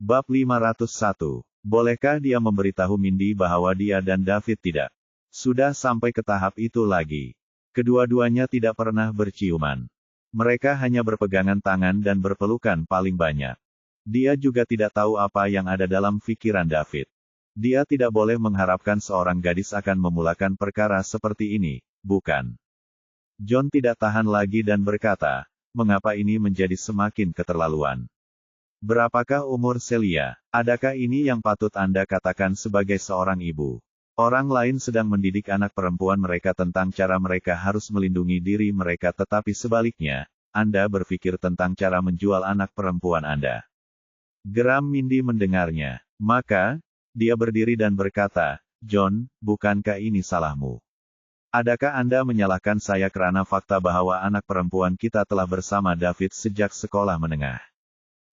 Bab 501. Bolehkah dia memberitahu Mindy bahwa dia dan David tidak sudah sampai ke tahap itu lagi? Kedua-duanya tidak pernah berciuman. Mereka hanya berpegangan tangan dan berpelukan paling banyak. Dia juga tidak tahu apa yang ada dalam pikiran David. Dia tidak boleh mengharapkan seorang gadis akan memulakan perkara seperti ini, bukan? John tidak tahan lagi dan berkata, mengapa ini menjadi semakin keterlaluan? Berapakah umur Celia? Adakah ini yang patut Anda katakan sebagai seorang ibu? Orang lain sedang mendidik anak perempuan mereka tentang cara mereka harus melindungi diri mereka, tetapi sebaliknya, Anda berpikir tentang cara menjual anak perempuan Anda. Geram Mindy mendengarnya. Maka, dia berdiri dan berkata, John, bukankah ini salahmu? Adakah Anda menyalahkan saya karena fakta bahwa anak perempuan kita telah bersama David sejak sekolah menengah?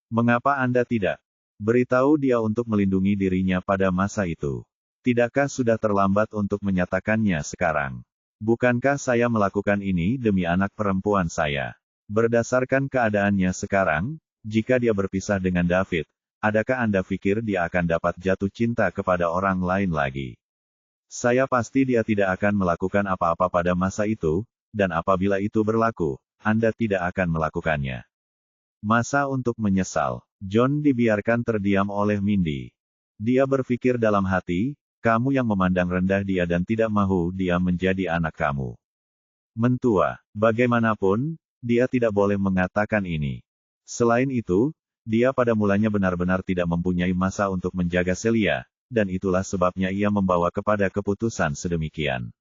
Mengapa Anda tidak beritahu dia untuk melindungi dirinya pada masa itu? Tidakkah sudah terlambat untuk menyatakannya sekarang? Bukankah saya melakukan ini demi anak perempuan saya? Berdasarkan keadaannya sekarang, jika dia berpisah dengan David, adakah Anda pikir dia akan dapat jatuh cinta kepada orang lain lagi? Saya pasti dia tidak akan melakukan apa-apa pada masa itu, dan apabila itu berlaku, Anda tidak akan melakukannya. Masa untuk menyesal. John dibiarkan terdiam oleh Mindy. Dia berpikir dalam hati, kamu yang memandang rendah dia dan tidak mau dia menjadi anak kamu. Mentua, bagaimanapun, dia tidak boleh mengatakan ini. Selain itu, dia pada mulanya benar-benar tidak mempunyai masa untuk menjaga Celia, dan itulah sebabnya ia membawa kepada keputusan sedemikian.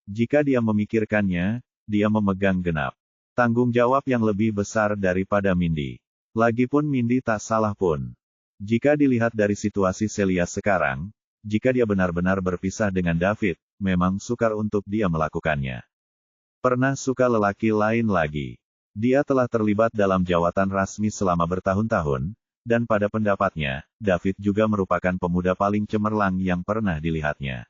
Jika dia memikirkannya, dia memegang genap tanggung jawab yang lebih besar daripada Mindy. Lagipun Mindy tak salah pun. Jika dilihat dari situasi Celia sekarang, jika dia benar-benar berpisah dengan David, memang sukar untuk dia melakukannya. Pernah suka lelaki lain lagi. Dia telah terlibat dalam jawatan rasmi selama bertahun-tahun, dan pada pendapatnya, David juga merupakan pemuda paling cemerlang yang pernah dilihatnya.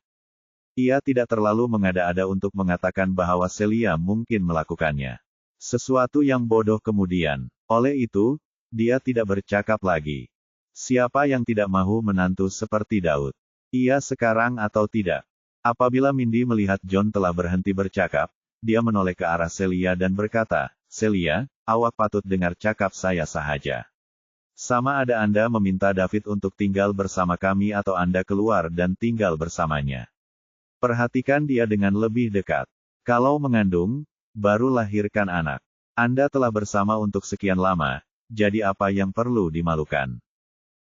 Ia tidak terlalu mengada-ada untuk mengatakan bahwa Celia mungkin melakukannya. Sesuatu yang bodoh kemudian. Oleh itu, dia tidak bercakap lagi. Siapa yang tidak mahu menantu seperti Daud? Ia sekarang atau tidak? Apabila Mindy melihat John telah berhenti bercakap, dia menoleh ke arah Celia dan berkata, Celia, awak patut dengar cakap saya sahaja. Sama ada Anda meminta David untuk tinggal bersama kami atau Anda keluar dan tinggal bersamanya. Perhatikan dia dengan lebih dekat. Kalau mengandung, baru lahirkan anak. Anda telah bersama untuk sekian lama, jadi apa yang perlu dimalukan?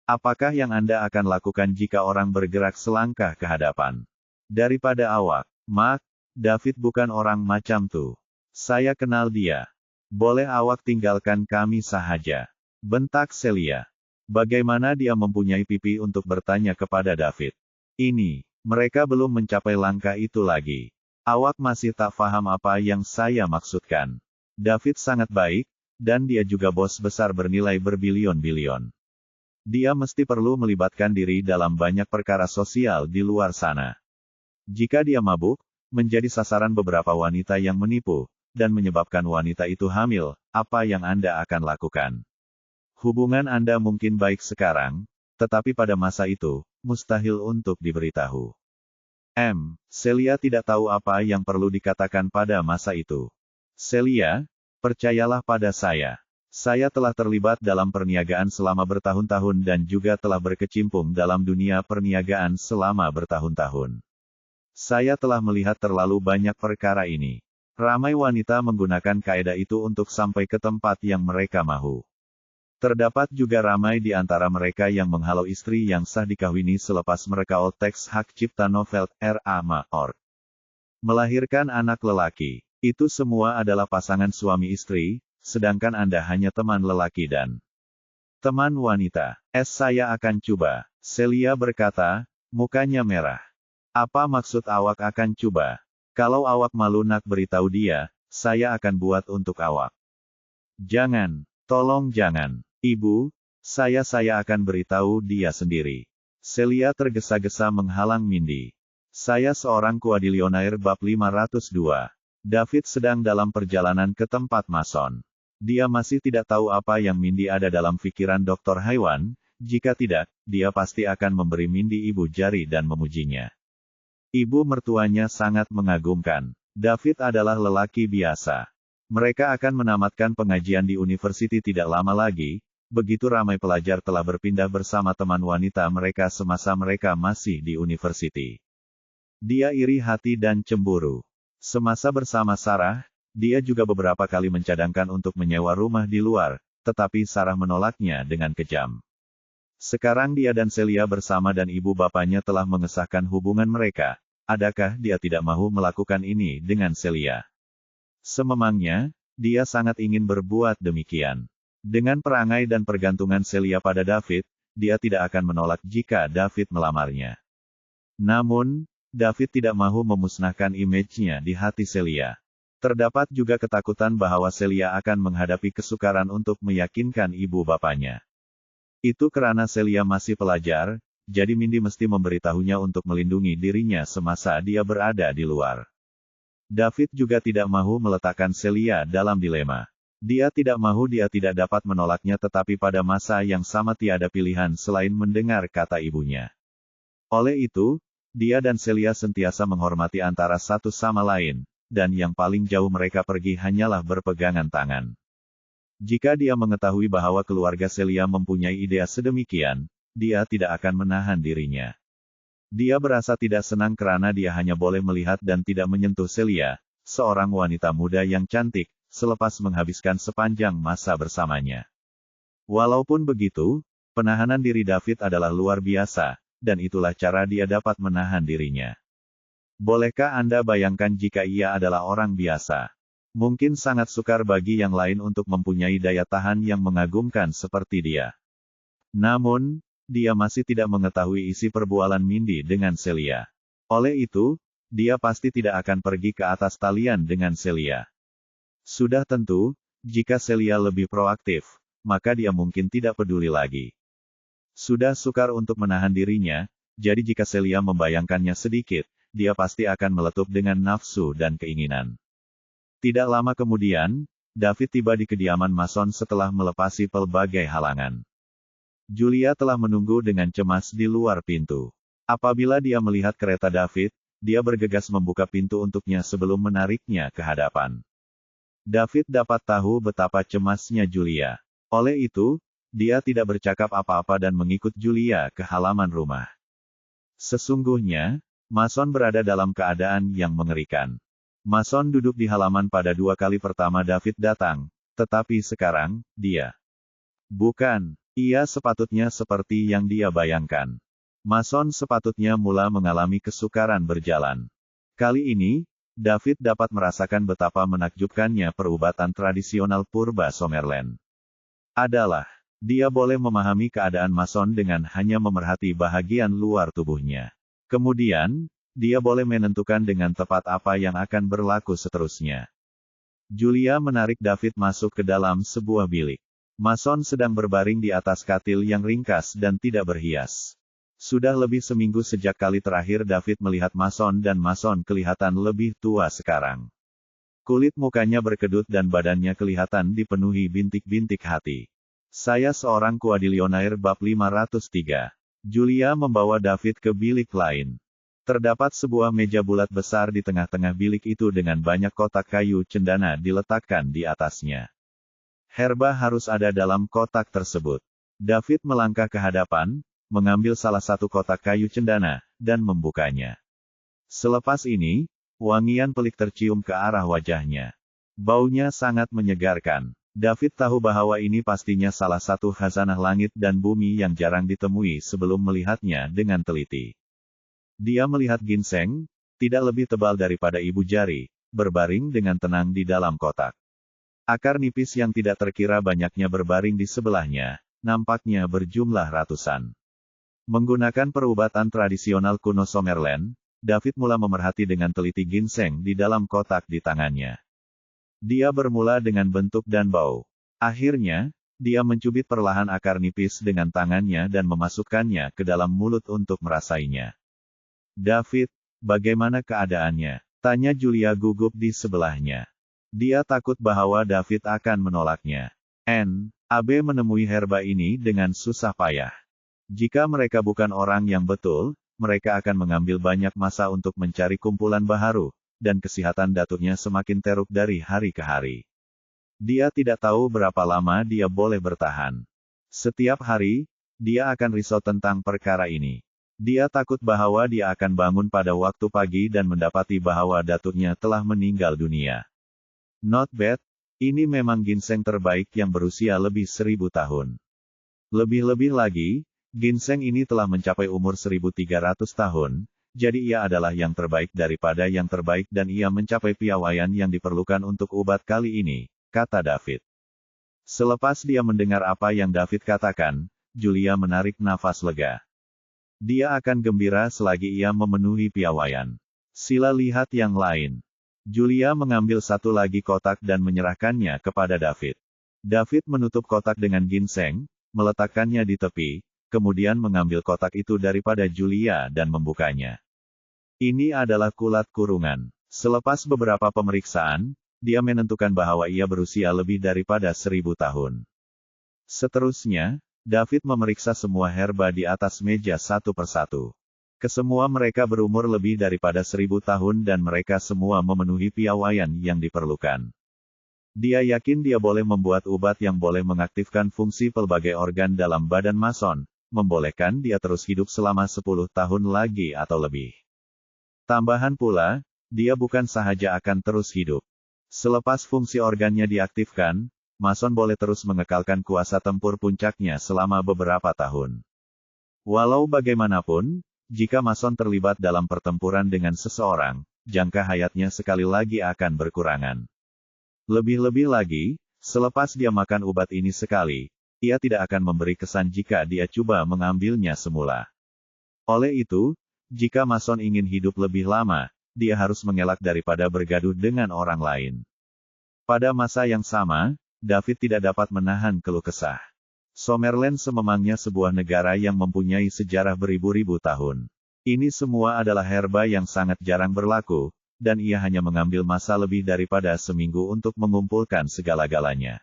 Apakah yang Anda akan lakukan jika orang bergerak selangkah ke hadapan? Daripada awak, Mak, David bukan orang macam tuh. Saya kenal dia. Boleh awak tinggalkan kami sahaja? Bentak Celia. Bagaimana dia mempunyai pipi untuk bertanya kepada David? Ini, mereka belum mencapai langkah itu lagi. Awak masih tak paham apa yang saya maksudkan. David sangat baik, dan dia juga bos besar bernilai berbilion-bilion. Dia mesti perlu melibatkan diri dalam banyak perkara sosial di luar sana. Jika dia mabuk, menjadi sasaran beberapa wanita yang menipu, dan menyebabkan wanita itu hamil, apa yang Anda akan lakukan? Hubungan Anda mungkin baik sekarang, tetapi pada masa itu, mustahil untuk diberitahu. Celia tidak tahu apa yang perlu dikatakan pada masa itu. Celia, percayalah pada saya. Saya telah terlibat dalam perniagaan selama bertahun-tahun dan juga telah berkecimpung dalam dunia perniagaan selama bertahun-tahun. Saya telah melihat terlalu banyak perkara ini. Ramai wanita menggunakan kaidah itu untuk sampai ke tempat yang mereka mahu. Terdapat juga ramai di antara mereka yang menghalau istri yang sah dikahwini selepas merekaul teks hak cipta novel RA.org. Melahirkan anak lelaki. Itu semua adalah pasangan suami istri, sedangkan Anda hanya teman lelaki dan teman wanita. Saya akan coba. Celia berkata, mukanya merah. Apa maksud awak akan coba? Kalau awak malu nak beritahu dia, saya akan buat untuk awak. Jangan. Tolong jangan. Ibu, saya akan beritahu dia sendiri. Celia tergesa-gesa menghalang Mindy. Saya seorang kuadrilionair bab 502. David sedang dalam perjalanan ke tempat mason. Dia masih tidak tahu apa yang Mindy ada dalam pikiran Dr. Haiwan, jika tidak, dia pasti akan memberi Mindy ibu jari dan memujinya. Ibu mertuanya sangat mengagumkan. David adalah lelaki biasa. Mereka akan menamatkan pengajian di university tidak lama lagi, begitu ramai pelajar telah berpindah bersama teman wanita mereka semasa mereka masih di university. Dia iri hati dan cemburu. Semasa bersama Sarah, dia juga beberapa kali mencadangkan untuk menyewa rumah di luar, tetapi Sarah menolaknya dengan kejam. Sekarang dia dan Celia bersama dan ibu bapaknya telah mengesahkan hubungan mereka. Adakah dia tidak mau melakukan ini dengan Celia? Sememangnya, dia sangat ingin berbuat demikian. Dengan perangai dan pergantungan Celia pada David, dia tidak akan menolak jika David melamarnya. Namun, David tidak mau memusnahkan image-nya di hati Celia. Terdapat juga ketakutan bahwa Celia akan menghadapi kesukaran untuk meyakinkan ibu bapaknya. Itu karena Celia masih pelajar, jadi Mindy mesti memberitahunya untuk melindungi dirinya semasa dia berada di luar. David juga tidak mau meletakkan Celia dalam dilema. Dia tidak dapat menolaknya tetapi pada masa yang sama tiada pilihan selain mendengar kata ibunya. Oleh itu, dia dan Celia sentiasa menghormati antara satu sama lain, dan yang paling jauh mereka pergi hanyalah berpegangan tangan. Jika dia mengetahui bahwa keluarga Celia mempunyai ide sedemikian, dia tidak akan menahan dirinya. Dia berasa tidak senang karena dia hanya boleh melihat dan tidak menyentuh Celia, seorang wanita muda yang cantik, selepas menghabiskan sepanjang masa bersamanya. Walaupun begitu, penahanan diri David adalah luar biasa, dan itulah cara dia dapat menahan dirinya. Bolehkah Anda bayangkan jika ia adalah orang biasa? Mungkin sangat sukar bagi yang lain untuk mempunyai daya tahan yang mengagumkan seperti dia. Namun, dia masih tidak mengetahui isi perbualan Mindy dengan Celia. Oleh itu, dia pasti tidak akan pergi ke atas talian dengan Celia. Sudah tentu, jika Celia lebih proaktif, maka dia mungkin tidak peduli lagi. Sudah sukar untuk menahan dirinya, jadi jika Celia membayangkannya sedikit, dia pasti akan meletup dengan nafsu dan keinginan. Tidak lama kemudian, David tiba di kediaman Mason setelah melepasi pelbagai halangan. Julia telah menunggu dengan cemas di luar pintu. Apabila dia melihat kereta David, dia bergegas membuka pintu untuknya sebelum menariknya ke hadapan. David dapat tahu betapa cemasnya Julia. Oleh itu, dia tidak bercakap apa-apa dan mengikut Julia ke halaman rumah. Sesungguhnya, Mason berada dalam keadaan yang mengerikan. Mason duduk di halaman pada 2 kali pertama David datang, tetapi sekarang, dia bukan. Ia sepatutnya seperti yang dia bayangkan. Mason sepatutnya mula mengalami kesukaran berjalan. Kali ini, David dapat merasakan betapa menakjubkannya perubatan tradisional purba Summerland. Dia boleh memahami keadaan Mason dengan hanya memerhati bahagian luar tubuhnya. Kemudian, dia boleh menentukan dengan tepat apa yang akan berlaku seterusnya. Julia menarik David masuk ke dalam sebuah bilik. Mason sedang berbaring di atas katil yang ringkas dan tidak berhias. Sudah lebih seminggu sejak kali terakhir David melihat Mason dan Mason kelihatan lebih tua sekarang. Kulit mukanya berkedut dan badannya kelihatan dipenuhi bintik-bintik hati. Saya seorang kuadilionair bab 503. Julia membawa David ke bilik lain. Terdapat sebuah meja bulat besar di tengah-tengah bilik itu dengan banyak kotak kayu cendana diletakkan di atasnya. Herba harus ada dalam kotak tersebut. David melangkah ke hadapan, mengambil salah satu kotak kayu cendana, dan membukanya. Selepas ini, wangian pelik tercium ke arah wajahnya. Baunya sangat menyegarkan. David tahu bahwa ini pastinya salah satu khazanah langit dan bumi yang jarang ditemui sebelum melihatnya dengan teliti. Dia melihat ginseng, tidak lebih tebal daripada ibu jari, berbaring dengan tenang di dalam kotak. Akar nipis yang tidak terkira banyaknya berbaring di sebelahnya, nampaknya berjumlah ratusan. Menggunakan perubatan tradisional kuno Summerland, David mula memerhati dengan teliti ginseng di dalam kotak di tangannya. Dia bermula dengan bentuk dan bau. Akhirnya, dia mencubit perlahan akar nipis dengan tangannya dan memasukkannya ke dalam mulut untuk merasainya. David, bagaimana keadaannya? Tanya Julia gugup di sebelahnya. Dia takut bahwa David akan menolaknya. N.A.B. menemui herba ini dengan susah payah. Jika mereka bukan orang yang betul, mereka akan mengambil banyak masa untuk mencari kumpulan baharu, dan kesehatan datuknya semakin teruk dari hari ke hari. Dia tidak tahu berapa lama dia boleh bertahan. Setiap hari, dia akan risau tentang perkara ini. Dia takut bahwa dia akan bangun pada waktu pagi dan mendapati bahwa datuknya telah meninggal dunia. Not bad, ini memang ginseng terbaik yang berusia lebih 1000 tahun. Lebih-lebih lagi, ginseng ini telah mencapai umur 1300 tahun, jadi ia adalah yang terbaik daripada yang terbaik dan ia mencapai piawaian yang diperlukan untuk obat kali ini, kata David. Selepas dia mendengar apa yang David katakan, Julia menarik nafas lega. Dia akan gembira selagi ia memenuhi piawaian. Sila lihat yang lain. Julia mengambil satu lagi kotak dan menyerahkannya kepada David. David menutup kotak dengan ginseng, meletakkannya di tepi, kemudian mengambil kotak itu daripada Julia dan membukanya. Ini adalah kulat kurungan. Selepas beberapa pemeriksaan, dia menentukan bahwa ia berusia lebih daripada 1000 tahun. Seterusnya, David memeriksa semua herba di atas meja satu persatu. Kesemua mereka berumur lebih daripada 1000 tahun dan mereka semua memenuhi piawaian yang diperlukan. Dia yakin dia boleh membuat obat yang boleh mengaktifkan fungsi pelbagai organ dalam badan Mason, membolehkan dia terus hidup selama 10 tahun lagi atau lebih. Tambahan pula, dia bukan sahaja akan terus hidup. Selepas fungsi organnya diaktifkan, Mason boleh terus mengekalkan kuasa tempur puncaknya selama beberapa tahun. Walau bagaimanapun, jika Mason terlibat dalam pertempuran dengan seseorang, jangka hayatnya sekali lagi akan berkurangan. Lebih-lebih lagi, selepas dia makan obat ini sekali, ia tidak akan memberi kesan jika dia coba mengambilnya semula. Oleh itu, jika Mason ingin hidup lebih lama, dia harus mengelak daripada bergaduh dengan orang lain. Pada masa yang sama, David tidak dapat menahan keluh kesah. Summerland sememangnya sebuah negara yang mempunyai sejarah beribu-ribu tahun. Ini semua adalah herba yang sangat jarang berlaku, dan ia hanya mengambil masa lebih daripada seminggu untuk mengumpulkan segala-galanya.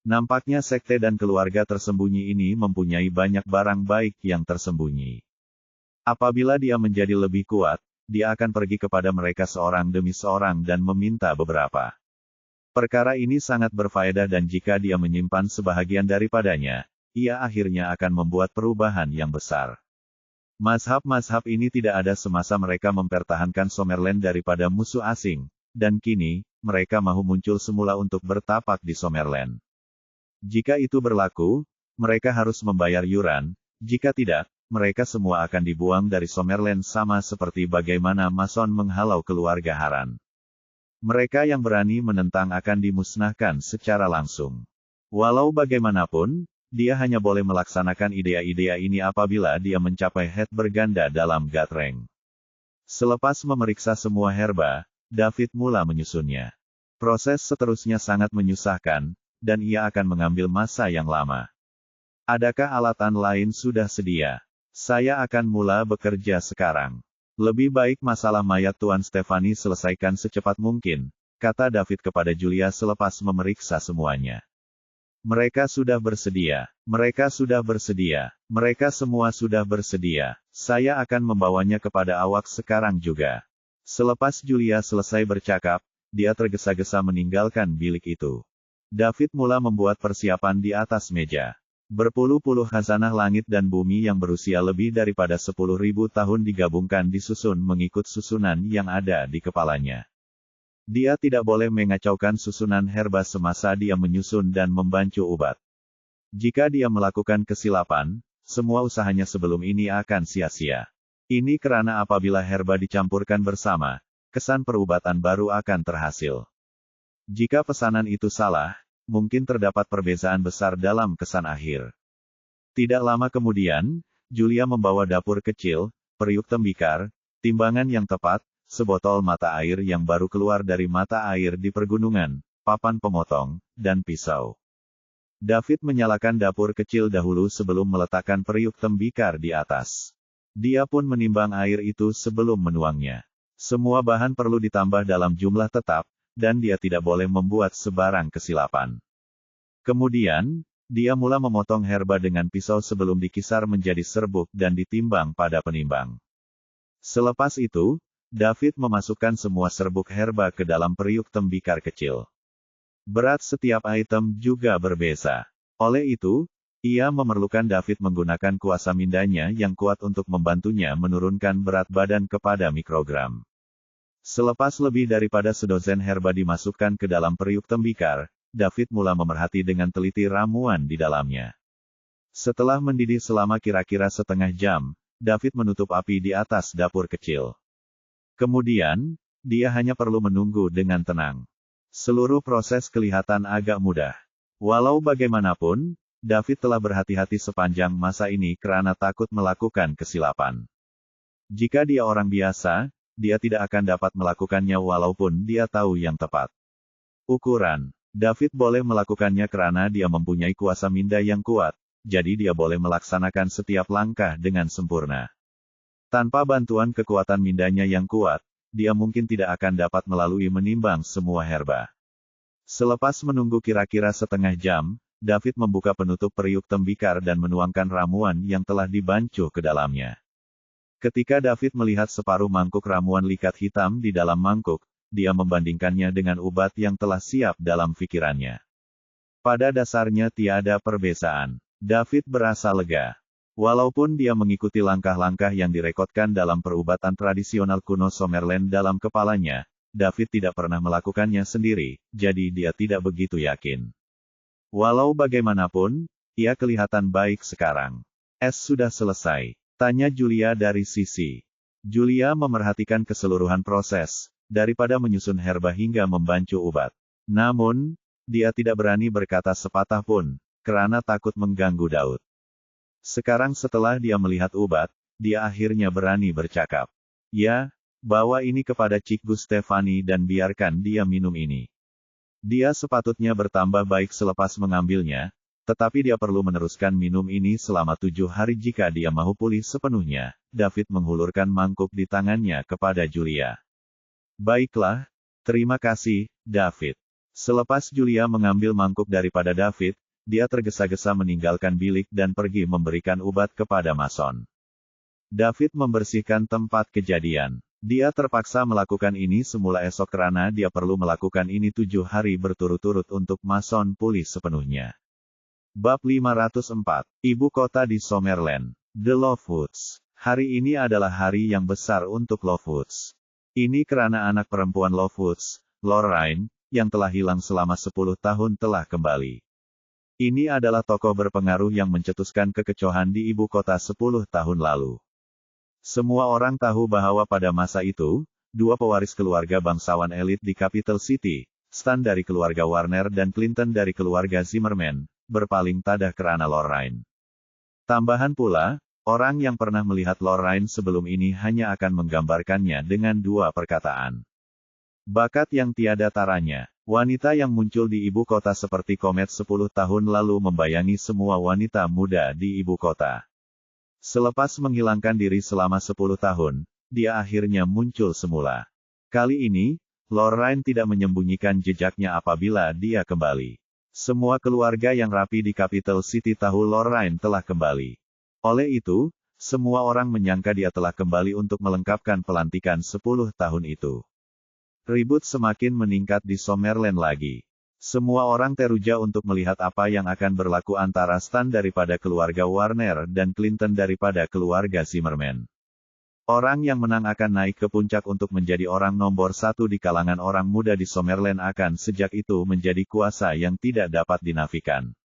Nampaknya sekte dan keluarga tersembunyi ini mempunyai banyak barang baik yang tersembunyi. Apabila dia menjadi lebih kuat, dia akan pergi kepada mereka seorang demi seorang dan meminta beberapa. Perkara ini sangat berfaedah dan jika dia menyimpan sebahagian daripadanya, ia akhirnya akan membuat perubahan yang besar. Mazhab-mazhab ini tidak ada semasa mereka mempertahankan Summerland daripada musuh asing, dan kini, mereka mahu muncul semula untuk bertapak di Summerland. Jika itu berlaku, mereka harus membayar yuran, jika tidak, mereka semua akan dibuang dari Summerland sama seperti bagaimana Mason menghalau keluarga Haran. Mereka yang berani menentang akan dimusnahkan secara langsung. Walau bagaimanapun, dia hanya boleh melaksanakan ide-ide ini apabila dia mencapai head berganda dalam God Rank. Selepas memeriksa semua herba, David mula menyusunnya. Proses seterusnya sangat menyusahkan, dan ia akan mengambil masa yang lama. Adakah alatan lain sudah sedia? Saya akan mula bekerja sekarang. Lebih baik masalah mayat Tuan Stefani selesaikan secepat mungkin, kata David kepada Julia selepas memeriksa semuanya. Mereka sudah bersedia. Mereka sudah bersedia. Mereka semua sudah bersedia. Saya akan membawanya kepada awak sekarang juga. Selepas Julia selesai bercakap, dia tergesa-gesa meninggalkan bilik itu. David mula membuat persiapan di atas meja. Berpuluh-puluh khazanah langit dan bumi yang berusia lebih daripada 10.000 tahun digabungkan disusun mengikut susunan yang ada di kepalanya. Dia tidak boleh mengacaukan susunan herba semasa dia menyusun dan membancu obat. Jika dia melakukan kesilapan, semua usahanya sebelum ini akan sia-sia. Ini karena apabila herba dicampurkan bersama, kesan perubatan baru akan terhasil. Jika pesanan itu salah, mungkin terdapat perbedaan besar dalam kesan akhir. Tidak lama kemudian, Julia membawa dapur kecil, periuk tembikar, timbangan yang tepat, sebotol mata air yang baru keluar dari mata air di pergunungan, papan pemotong, dan pisau. David menyalakan dapur kecil dahulu sebelum meletakkan periuk tembikar di atas. Dia pun menimbang air itu sebelum menuangnya. Semua bahan perlu ditambah dalam jumlah tetap, dan dia tidak boleh membuat sebarang kesilapan. Kemudian, Dia mula memotong herba dengan pisau sebelum dikisar menjadi serbuk dan ditimbang pada penimbang. Selepas itu, David memasukkan semua serbuk herba ke dalam periuk tembikar kecil. Berat setiap item juga berbeda. Oleh itu, ia memerlukan David menggunakan kuasa mindanya yang kuat untuk membantunya menurunkan berat badan kepada mikrogram. Selepas lebih daripada sedozen herba dimasukkan ke dalam periuk tembikar, David mulai memerhati dengan teliti ramuan di dalamnya. Setelah mendidih selama kira-kira setengah jam, David menutup api di atas dapur kecil. Kemudian, dia hanya perlu menunggu dengan tenang. Seluruh proses kelihatan agak mudah. Walau bagaimanapun, David telah berhati-hati sepanjang masa ini karena takut melakukan kesilapan. Jika dia orang biasa, dia tidak akan dapat melakukannya walaupun dia tahu yang tepat. Ukuran. David boleh melakukannya karena dia mempunyai kuasa minda yang kuat, jadi dia boleh melaksanakan setiap langkah dengan sempurna. Tanpa bantuan kekuatan mindanya yang kuat, dia mungkin tidak akan dapat melalui menimbang semua herba. Selepas menunggu kira-kira setengah jam, David membuka penutup periuk tembikar dan menuangkan ramuan yang telah dibancuh ke dalamnya. Ketika David melihat separuh mangkuk ramuan likat hitam di dalam mangkuk, dia membandingkannya dengan obat yang telah siap dalam pikirannya. Pada dasarnya tiada perbedaan. David berasa lega. Walaupun dia mengikuti langkah-langkah yang direkodkan dalam perubatan tradisional kuno Summerland dalam kepalanya, David tidak pernah melakukannya sendiri, jadi dia tidak begitu yakin. Walau bagaimanapun, ia kelihatan baik sekarang. Sudah selesai? Tanya Julia dari sisi. Julia memerhatikan keseluruhan proses, daripada menyusun herba hingga membancu obat. Namun, dia tidak berani berkata sepatah pun, karena takut mengganggu Daud. Sekarang setelah dia melihat obat, dia akhirnya berani bercakap. Ya, bawa ini kepada Cikgu Stefani dan biarkan dia minum ini. Dia sepatutnya bertambah baik selepas mengambilnya, tetapi dia perlu meneruskan minum ini selama 7 hari jika dia mau pulih sepenuhnya. David menghulurkan mangkuk di tangannya kepada Julia. Baiklah, terima kasih, David. Selepas Julia mengambil mangkuk daripada David, dia tergesa-gesa meninggalkan bilik dan pergi memberikan obat kepada Mason. David membersihkan tempat kejadian. Dia terpaksa melakukan ini semula esok karena dia perlu melakukan ini 7 hari berturut-turut untuk Mason pulih sepenuhnya. Bab 504. Ibu kota di Summerland. The Lovewoods. Hari ini adalah hari yang besar untuk Lovewoods. Ini karena anak perempuan Lovewoods, Lorraine, yang telah hilang selama 10 tahun telah kembali. Ini adalah tokoh berpengaruh yang mencetuskan kekecohan di ibu kota 10 tahun lalu. Semua orang tahu bahwa pada masa itu, 2 pewaris keluarga bangsawan elit di Capital City, Stan dari keluarga Warner dan Clinton dari keluarga Zimmerman, berpaling tada karena Lorraine. Tambahan pula, orang yang pernah melihat Lorraine sebelum ini hanya akan menggambarkannya dengan 2 perkataan. Bakat yang tiada taranya. Wanita yang muncul di ibu kota seperti komet 10 tahun lalu membayangi semua wanita muda di ibu kota. Selepas menghilangkan diri selama 10 tahun, dia akhirnya muncul semula. Kali ini, Lorraine tidak menyembunyikan jejaknya apabila dia kembali. Semua keluarga yang rapi di Capital City tahu Lorraine telah kembali. Oleh itu, semua orang menyangka dia telah kembali untuk melengkapkan pelantikan 10 tahun itu. Ribut semakin meningkat di Summerland lagi. Semua orang teruja untuk melihat apa yang akan berlaku antara Stan daripada keluarga Warner dan Clinton daripada keluarga Zimmerman. Orang yang menang akan naik ke puncak untuk menjadi orang nomor 1 di kalangan orang muda di Summerland akan sejak itu menjadi kuasa yang tidak dapat dinafikan.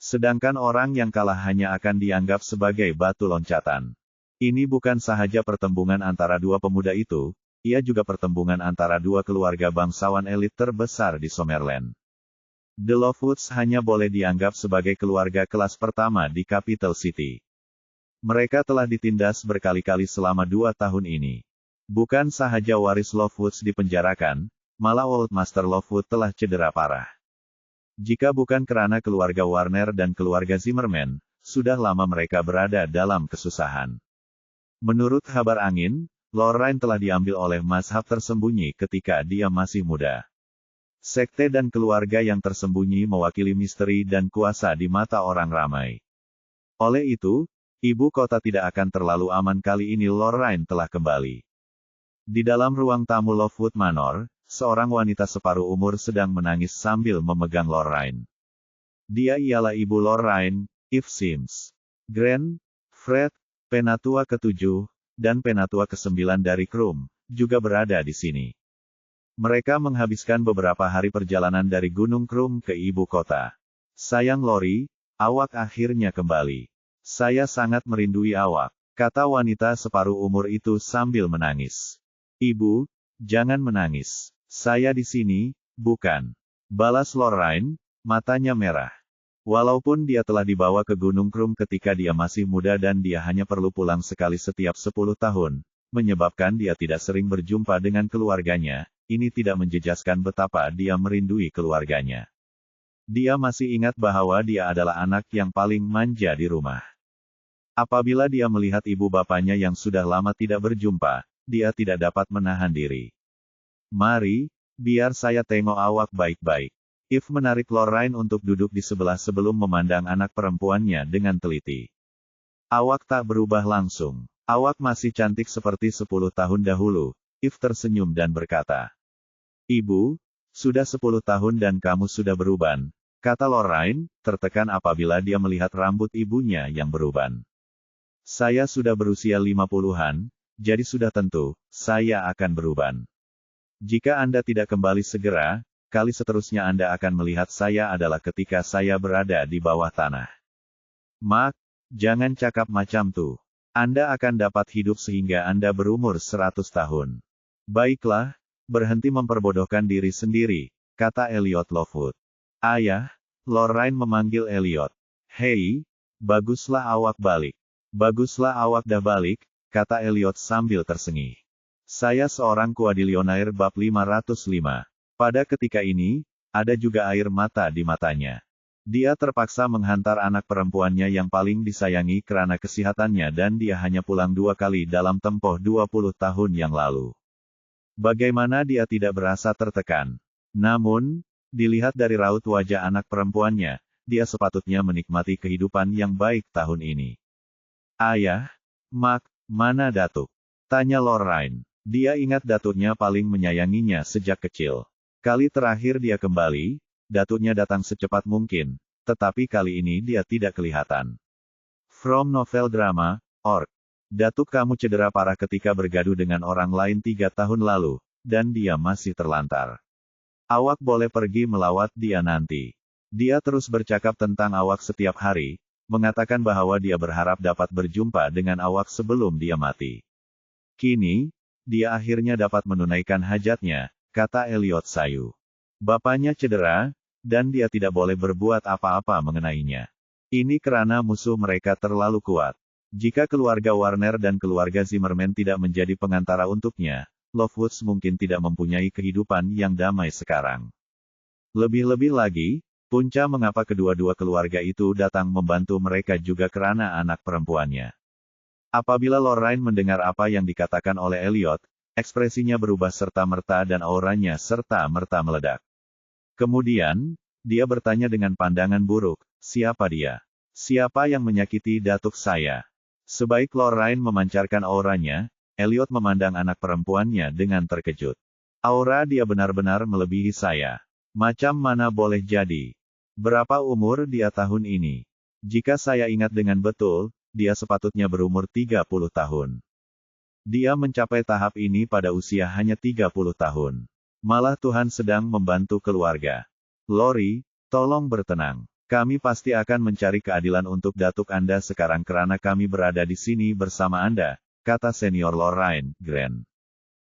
Sedangkan orang yang kalah hanya akan dianggap sebagai batu loncatan. Ini bukan sahaja pertembungan antara 2 pemuda itu, ia juga pertembungan antara 2 keluarga bangsawan elit terbesar di Summerland. The Lovewoods hanya boleh dianggap sebagai keluarga kelas pertama di Capital City. Mereka telah ditindas berkali-kali selama 2 tahun ini. Bukan sahaja waris Lovewoods dipenjarakan, malah Old Master Lovewood telah cedera parah. Jika bukan karena keluarga Warner dan keluarga Zimmerman, sudah lama mereka berada dalam kesusahan. Menurut kabar angin, Lorraine telah diambil oleh mazhab tersembunyi ketika dia masih muda. Sekte dan keluarga yang tersembunyi mewakili misteri dan kuasa di mata orang ramai. Oleh itu, ibu kota tidak akan terlalu aman kali ini. Lorraine telah kembali. Di dalam ruang tamu Lovewood Manor, seorang wanita separuh umur sedang menangis sambil memegang Lorraine. Dia ialah ibu Lorraine, Eve Sims. Grant, Fred, penatua ke-7, dan penatua ke-9 dari Krum, juga berada di sini. Mereka menghabiskan beberapa hari perjalanan dari Gunung Krum ke ibu kota. Sayang Lori, awak akhirnya kembali. Saya sangat merindui awak, kata wanita separuh umur itu sambil menangis. Ibu, jangan menangis. Saya di sini, bukan? Balas Lorraine, matanya merah. Walaupun dia telah dibawa ke Gunung Krum ketika dia masih muda dan dia hanya perlu pulang sekali setiap 10 tahun, menyebabkan dia tidak sering berjumpa dengan keluarganya, ini tidak menjejaskan betapa dia merindui keluarganya. Dia masih ingat bahwa dia adalah anak yang paling manja di rumah. Apabila dia melihat ibu bapaknya yang sudah lama tidak berjumpa, dia tidak dapat menahan diri. Mari, biar saya tengok awak baik-baik. Eve menarik Lorraine untuk duduk di sebelah sebelum memandang anak perempuannya dengan teliti. Awak tak berubah langsung. Awak masih cantik seperti 10 tahun dahulu. Eve tersenyum dan berkata. Ibu, sudah 10 tahun dan kamu sudah beruban, kata Lorraine, tertekan apabila dia melihat rambut ibunya yang beruban. Saya sudah berusia 50-an, jadi sudah tentu, saya akan beruban. Jika Anda tidak kembali segera, kali seterusnya Anda akan melihat saya adalah ketika saya berada di bawah tanah. Mak, jangan cakap macam tuh. Anda akan dapat hidup sehingga Anda berumur 100 tahun. Baiklah, berhenti memperbodohkan diri sendiri, kata Elliot Lovewood. Ayah, Lorraine memanggil Elliot. Hei, baguslah awak balik. Baguslah awak dah balik, kata Elliot sambil tersengih. Saya seorang kuadilionair bab 505. Pada ketika ini, ada juga air mata di matanya. Dia terpaksa menghantar anak perempuannya yang paling disayangi karena kesehatannya dan dia hanya pulang 2 kali dalam tempoh 20 tahun yang lalu. Bagaimana dia tidak berasa tertekan? Namun, dilihat dari raut wajah anak perempuannya, dia sepatutnya menikmati kehidupan yang baik tahun ini. Ayah, Mak, mana Datuk? Tanya Lorraine. Dia ingat datuknya paling menyayanginya sejak kecil. Kali terakhir dia kembali, datuknya datang secepat mungkin, tetapi kali ini dia tidak kelihatan. From novel drama, org. Datuk kamu cedera parah ketika bergaduh dengan orang lain 3 tahun lalu, dan dia masih terlantar. Awak boleh pergi melawat dia nanti. Dia terus bercakap tentang awak setiap hari, mengatakan bahwa dia berharap dapat berjumpa dengan awak sebelum dia mati. Kini, dia akhirnya dapat menunaikan hajatnya, kata Elliot sayu. Bapaknya cedera, dan dia tidak boleh berbuat apa-apa mengenainya. Ini karena musuh mereka terlalu kuat. Jika keluarga Warner dan keluarga Zimmerman tidak menjadi pengantara untuknya, Lovewoods mungkin tidak mempunyai kehidupan yang damai sekarang. Lebih-lebih lagi, punca mengapa kedua-dua keluarga itu datang membantu mereka juga karena anak perempuannya. Apabila Lorraine mendengar apa yang dikatakan oleh Elliot, ekspresinya berubah serta-merta dan auranya serta-merta meledak. Kemudian, dia bertanya dengan pandangan buruk, siapa dia? Siapa yang menyakiti datuk saya? Sebaik Lorraine memancarkan auranya, Elliot memandang anak perempuannya dengan terkejut. Aura dia benar-benar melebihi saya. Macam mana boleh jadi? Berapa umur dia tahun ini? Jika saya ingat dengan betul, dia sepatutnya berumur 30 tahun. Dia mencapai tahap ini pada usia hanya 30 tahun. Malah Tuhan sedang membantu keluarga. Lori, tolong bertenang. Kami pasti akan mencari keadilan untuk datuk Anda sekarang karena kami berada di sini bersama Anda, kata senior Lorraine, Grant.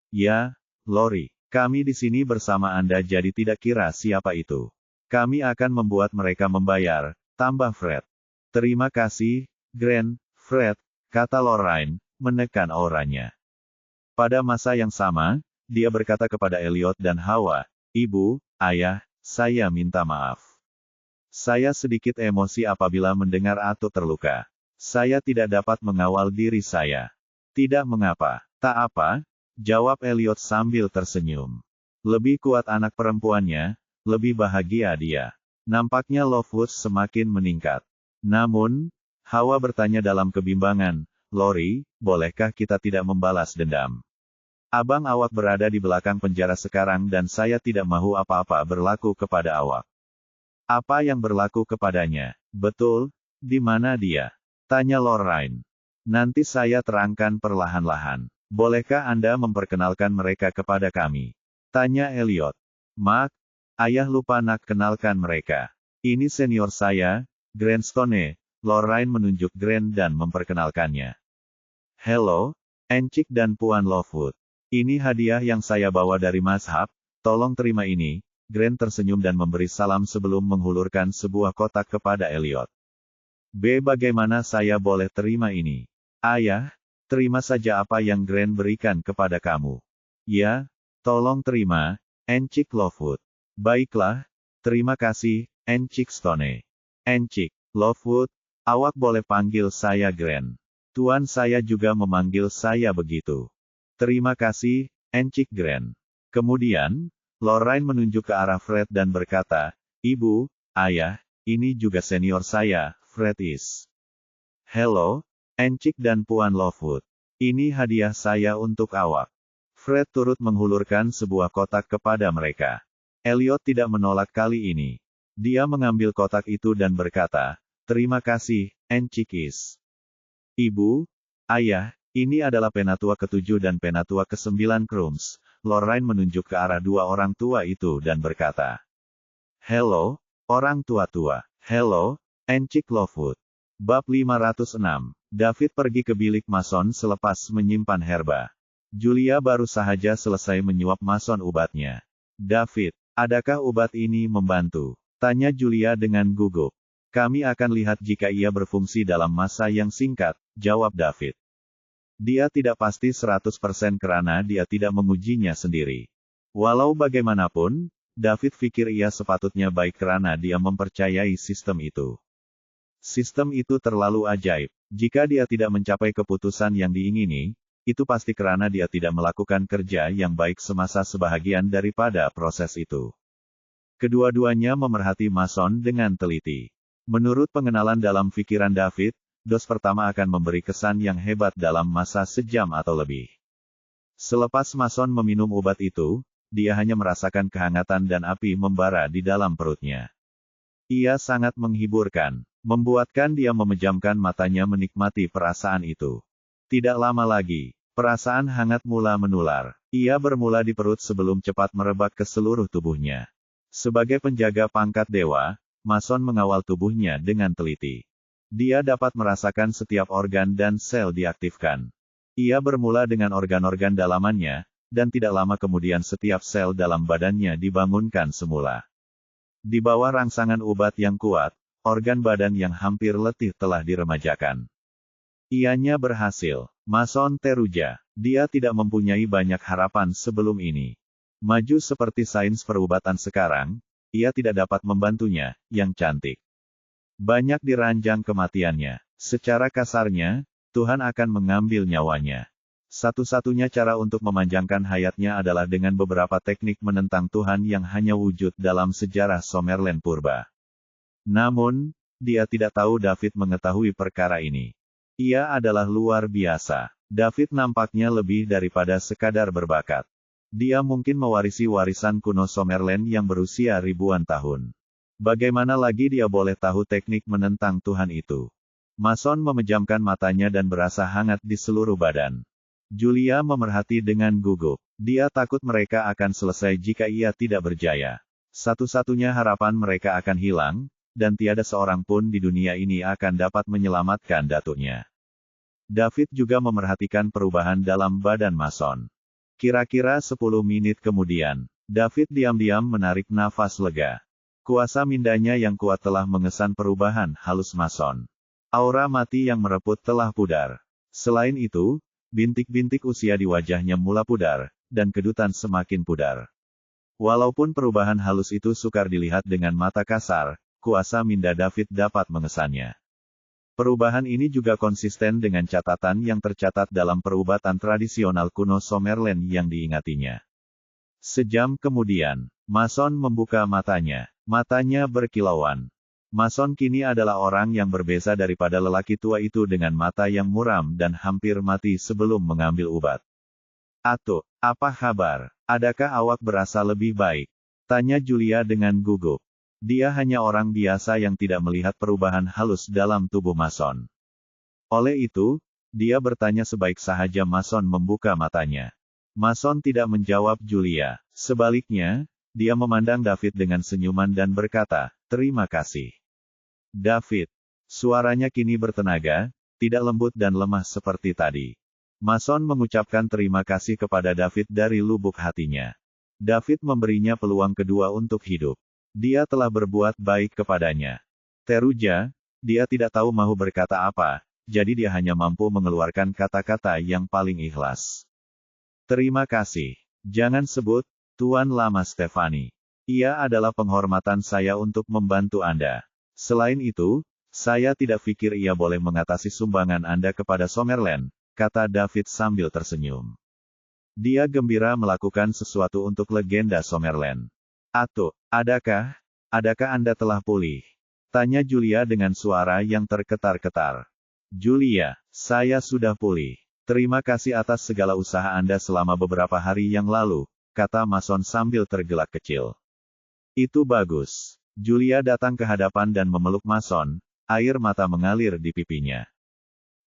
Ya, Lori, kami di sini bersama Anda jadi tidak kira siapa itu. Kami akan membuat mereka membayar, tambah Fred. Terima kasih, Grant, Fred, kata Lorraine, menekan auranya. Pada masa yang sama, dia berkata kepada Elliot dan Hawa, Ibu, Ayah, saya minta maaf. Saya sedikit emosi apabila mendengar Atuk terluka. Saya tidak dapat mengawal diri saya. Tidak mengapa. Tak apa, jawab Elliot sambil tersenyum. Lebih kuat anak perempuannya, lebih bahagia dia. Nampaknya Lovewood semakin meningkat. Namun, Hawa bertanya dalam kebimbangan, Lori, bolehkah kita tidak membalas dendam? Abang awak berada di belakang penjara sekarang dan saya tidak mau apa-apa berlaku kepada awak. Apa yang berlaku kepadanya? Betul, di mana dia? Tanya Lorraine. Nanti saya terangkan perlahan-lahan. Bolehkah Anda memperkenalkan mereka kepada kami? Tanya Elliot. Mak, ayah lupa nak kenalkan mereka. Ini senior saya, Grant Stone. Lorraine menunjuk Grant dan memperkenalkannya. Hello, Encik dan Puan Lovewood. Ini hadiah yang saya bawa dari Mazhab, tolong terima ini. Grant tersenyum dan memberi salam sebelum menghulurkan sebuah kotak kepada Elliot. B. Bagaimana saya boleh terima ini? Ayah, terima saja apa yang Grant berikan kepada kamu. Ya, tolong terima, Encik Lovewood. Baiklah, terima kasih, Encik Stone. Encik Lovewood, awak boleh panggil saya Grant. Tuan saya juga memanggil saya begitu. Terima kasih, Encik Grant. Kemudian, Lorraine menunjuk ke arah Fred dan berkata, Ibu, Ayah, ini juga senior saya, Fred is. Hello, Encik dan Puan Lovewood. Ini hadiah saya untuk awak. Fred turut menghulurkan sebuah kotak kepada mereka. Elliot tidak menolak kali ini. Dia mengambil kotak itu dan berkata, terima kasih, Encik is. Ibu, Ayah, ini adalah penatua ke-7 dan penatua ke-9 Crumbs. Lorraine menunjuk ke arah dua orang tua itu dan berkata, hello, orang tua-tua. Hello, Encik Lovewood. Bab 506. David pergi ke bilik Mason selepas menyimpan herba. Julia baru sahaja selesai menyuap Mason ubatnya. David, adakah ubat ini membantu? Tanya Julia dengan gugup. Kami akan lihat jika ia berfungsi dalam masa yang singkat, jawab David. Dia tidak pasti 100% karena dia tidak mengujinya sendiri. Walau bagaimanapun, David pikir ia sepatutnya baik karena dia mempercayai sistem itu. Sistem itu terlalu ajaib. Jika dia tidak mencapai keputusan yang diingini, itu pasti karena dia tidak melakukan kerja yang baik semasa sebahagian daripada proses itu. Kedua-duanya memerhati Mason dengan teliti. Menurut pengenalan dalam pikiran David, dos pertama akan memberi kesan yang hebat dalam masa sejam atau lebih. Selepas Mason meminum obat itu, dia hanya merasakan kehangatan dan api membara di dalam perutnya. Ia sangat menghiburkan, membuatkan dia memejamkan matanya menikmati perasaan itu. Tidak lama lagi, perasaan hangat mula menular. Ia bermula di perut sebelum cepat merebak ke seluruh tubuhnya. Sebagai penjaga pangkat dewa, Mason mengawal tubuhnya dengan teliti. Dia dapat merasakan setiap organ dan sel diaktifkan. Ia bermula dengan organ-organ dalamannya, dan tidak lama kemudian setiap sel dalam badannya dibangunkan semula. Di bawah rangsangan obat yang kuat, organ badan yang hampir letih telah diremajakan. Ianya berhasil. Mason teruja. Dia tidak mempunyai banyak harapan sebelum ini. Maju seperti sains perubatan sekarang, ia tidak dapat membantunya, yang cantik. Banyak diranjang kematiannya. Secara kasarnya, Tuhan akan mengambil nyawanya. Satu-satunya cara untuk memanjangkan hayatnya adalah dengan beberapa teknik menentang Tuhan yang hanya wujud dalam sejarah Summerland purba. Namun, dia tidak tahu David mengetahui perkara ini. Ia adalah luar biasa. David nampaknya lebih daripada sekadar berbakat. Dia mungkin mewarisi warisan kuno Summerland yang berusia ribuan tahun. Bagaimana lagi dia boleh tahu teknik menentang Tuhan itu? Mason memejamkan matanya dan berasa hangat di seluruh badan. Julia memerhati dengan gugup. Dia takut mereka akan selesai jika ia tidak berjaya. Satu-satunya harapan mereka akan hilang, dan tiada seorang pun di dunia ini akan dapat menyelamatkan datuknya. David juga memerhatikan perubahan dalam badan Mason. Kira-kira 10 menit kemudian, David diam-diam menarik nafas lega. Kuasa mindanya yang kuat telah mengesan perubahan halus Mason. Aura mati yang mereput telah pudar. Selain itu, bintik-bintik usia di wajahnya mula pudar, dan kedutan semakin pudar. Walaupun perubahan halus itu sukar dilihat dengan mata kasar, kuasa minda David dapat mengesannya. Perubahan ini juga konsisten dengan catatan yang tercatat dalam perubatan tradisional kuno Summerland yang diingatinya. Sejam kemudian, Mason membuka matanya. Matanya berkilauan. Mason kini adalah orang yang berbeda daripada lelaki tua itu dengan mata yang muram dan hampir mati sebelum mengambil obat. "Atuk, apa kabar? Adakah awak berasa lebih baik?" tanya Julia dengan gugup. Dia hanya orang biasa yang tidak melihat perubahan halus dalam tubuh Mason. Oleh itu, dia bertanya sebaik sahaja Mason membuka matanya. Mason tidak menjawab Julia. Sebaliknya, dia memandang David dengan senyuman dan berkata, "Terima kasih." David. Suaranya kini bertenaga, tidak lembut dan lemah seperti tadi. Mason mengucapkan terima kasih kepada David dari lubuk hatinya. David memberinya peluang kedua untuk hidup. Dia telah berbuat baik kepadanya. Teruja, dia tidak tahu mau berkata apa, jadi dia hanya mampu mengeluarkan kata-kata yang paling ikhlas. "Terima kasih. Jangan sebut, Tuan Lama Stefani. Ia adalah penghormatan saya untuk membantu Anda. Selain itu, saya tidak pikir ia boleh mengatasi sumbangan Anda kepada Summerland," kata David sambil tersenyum. Dia gembira melakukan sesuatu untuk legenda Summerland. "Atuk, adakah Anda telah pulih?" tanya Julia dengan suara yang terketar-ketar. "Julia, saya sudah pulih. Terima kasih atas segala usaha Anda selama beberapa hari yang lalu," kata Mason sambil tergelak kecil. "Itu bagus." Julia datang ke hadapan dan memeluk Mason, air mata mengalir di pipinya.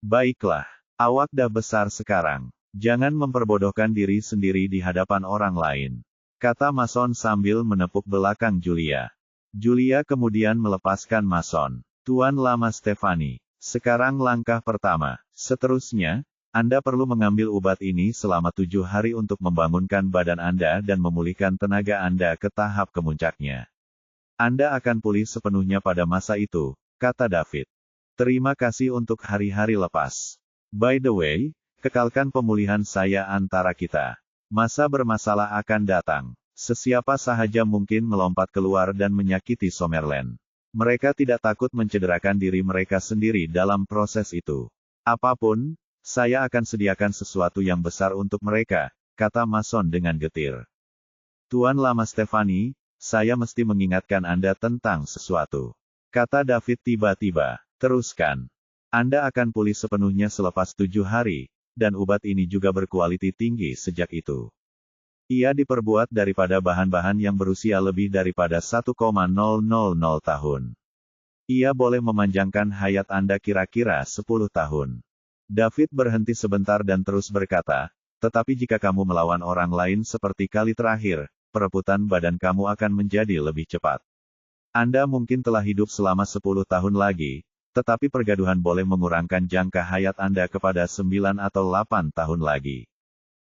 "Baiklah, awak dah besar sekarang. Jangan memperbodohkan diri sendiri di hadapan orang lain," kata Mason sambil menepuk belakang Julia. Julia kemudian melepaskan Mason. "Tuan Lama Stefani, sekarang langkah pertama. Seterusnya, Anda perlu mengambil obat ini selama 7 hari untuk membangunkan badan Anda dan memulihkan tenaga Anda ke tahap kemuncaknya. Anda akan pulih sepenuhnya pada masa itu," kata David. "Terima kasih untuk hari-hari lepas. By the way, kekalkan pemulihan saya antara kita. Masa bermasalah akan datang. Sesiapa sahaja mungkin melompat keluar dan menyakiti Summerland. Mereka tidak takut mencederakan diri mereka sendiri dalam proses itu. Apapun, saya akan sediakan sesuatu yang besar untuk mereka," kata Mason dengan getir. "Tuan Lama Stefani, saya mesti mengingatkan Anda tentang sesuatu," kata David tiba-tiba. "Teruskan. Anda akan pulih sepenuhnya selepas 7 hari, dan obat ini juga berkualiti tinggi sejak itu. Ia diperbuat daripada bahan-bahan yang berusia lebih daripada 1,000 tahun. Ia boleh memanjangkan hayat Anda kira-kira 10 tahun. David berhenti sebentar dan terus berkata, "Tetapi jika kamu melawan orang lain seperti kali terakhir, perebutan badan kamu akan menjadi lebih cepat. Anda mungkin telah hidup selama 10 tahun lagi, tetapi pergaduhan boleh mengurangkan jangka hayat Anda kepada 9 atau 8 tahun lagi.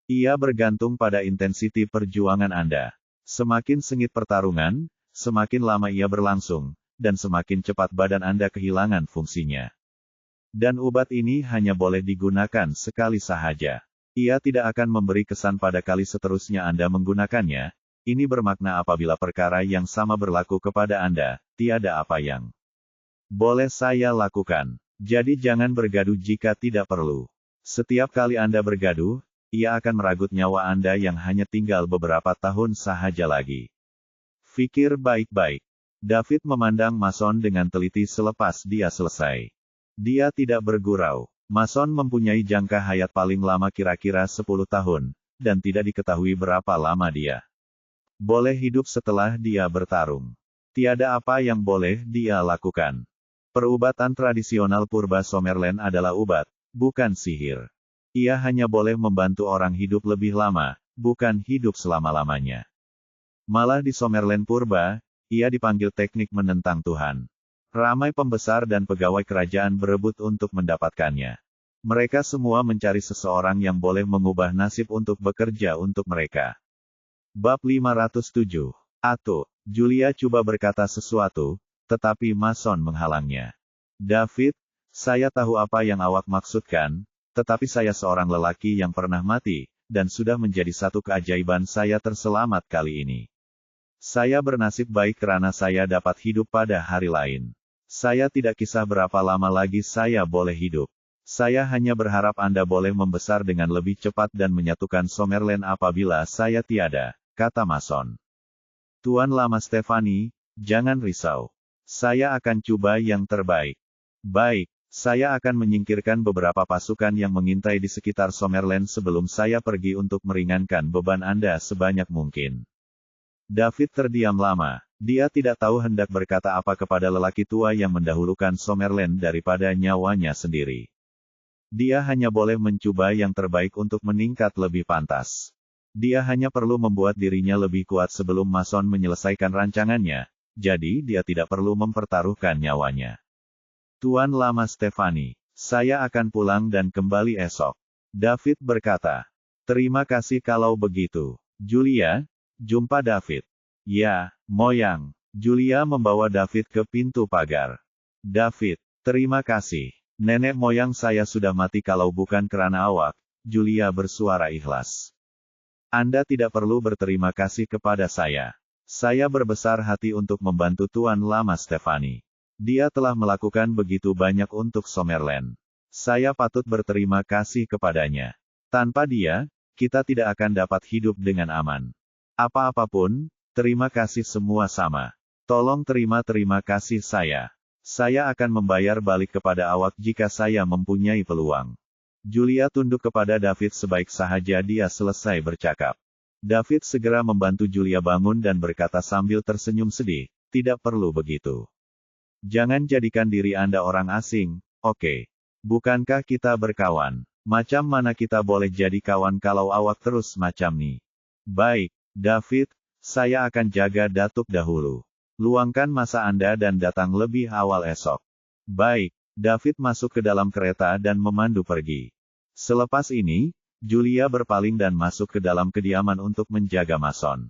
Ia bergantung pada intensiti perjuangan Anda. Semakin sengit pertarungan, semakin lama ia berlangsung, dan semakin cepat badan Anda kehilangan fungsinya. Dan obat ini hanya boleh digunakan sekali sahaja. Ia tidak akan memberi kesan pada kali seterusnya Anda menggunakannya. Ini bermakna apabila perkara yang sama berlaku kepada Anda, tiada apa yang boleh saya lakukan. Jadi jangan bergaduh jika tidak perlu. Setiap kali Anda bergaduh, ia akan meragut nyawa Anda yang hanya tinggal beberapa tahun sahaja lagi. Fikir baik-baik." David memandang Mason dengan teliti selepas dia selesai. Dia tidak bergurau. Mason mempunyai jangka hayat paling lama kira-kira 10 tahun, dan tidak diketahui berapa lama dia boleh hidup setelah dia bertarung. Tiada apa yang boleh dia lakukan. Perubatan tradisional purba Summerland adalah obat, bukan sihir. Ia hanya boleh membantu orang hidup lebih lama, bukan hidup selama-lamanya. Malah di Summerland purba, ia dipanggil teknik menentang Tuhan. Ramai pembesar dan pegawai kerajaan berebut untuk mendapatkannya. Mereka semua mencari seseorang yang boleh mengubah nasib untuk bekerja untuk mereka. Bab 507. "Atuk," Julia coba berkata sesuatu, tetapi Mason menghalangnya. "David, saya tahu apa yang awak maksudkan, tetapi saya seorang lelaki yang pernah mati, dan sudah menjadi satu keajaiban saya terselamat kali ini. Saya bernasib baik karena saya dapat hidup pada hari lain. Saya tidak kisah berapa lama lagi saya boleh hidup. Saya hanya berharap Anda boleh membesar dengan lebih cepat dan menyatukan Summerland apabila saya tiada," kata Mason. Tuan Lama Stefani, jangan risau. Saya akan coba yang terbaik. Baik, saya akan menyingkirkan beberapa pasukan yang mengintai di sekitar Summerland sebelum saya pergi untuk meringankan beban Anda sebanyak mungkin. David terdiam lama. Dia tidak tahu hendak berkata apa kepada lelaki tua yang mendahulukan Summerland daripada nyawanya sendiri. Dia hanya boleh mencoba yang terbaik untuk meningkat lebih pantas. Dia hanya perlu membuat dirinya lebih kuat sebelum Mason menyelesaikan rancangannya, jadi dia tidak perlu mempertaruhkan nyawanya. Tuan Lama Stefani, saya akan pulang dan kembali esok. David berkata. Terima kasih kalau begitu. Julia, jumpa David. Ya, Moyang. Julia membawa David ke pintu pagar. David, terima kasih. Nenek moyang saya sudah mati kalau bukan kerana awak, Julia bersuara ikhlas. Anda tidak perlu berterima kasih kepada saya. Saya berbesar hati untuk membantu Tuan Lama Stefani. Dia telah melakukan begitu banyak untuk Summerland. Saya patut berterima kasih kepadanya. Tanpa dia, kita tidak akan dapat hidup dengan aman. Apa-apapun, terima kasih semua sama. Tolong terima kasih saya. Saya akan membayar balik kepada awak jika saya mempunyai peluang. Julia tunduk kepada David sebaik sahaja dia selesai bercakap. David segera membantu Julia bangun dan berkata sambil tersenyum sedih, tidak perlu begitu. Jangan jadikan diri Anda orang asing, oke? Bukankah kita berkawan? Macam mana kita boleh jadi kawan kalau awak terus macam ni? Baik, David, saya akan jaga Datuk dahulu. Luangkan masa Anda dan datang lebih awal esok. Baik, David masuk ke dalam kereta dan memandu pergi. Selepas ini, Julia berpaling dan masuk ke dalam kediaman untuk menjaga Mason.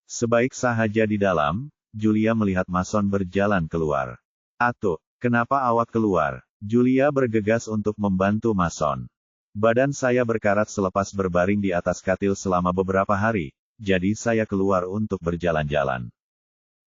Sebaik sahaja di dalam, Julia melihat Mason berjalan keluar. Atuk, kenapa awak keluar? Julia bergegas untuk membantu Mason. Badan saya berkarat selepas berbaring di atas katil selama beberapa hari, jadi saya keluar untuk berjalan-jalan.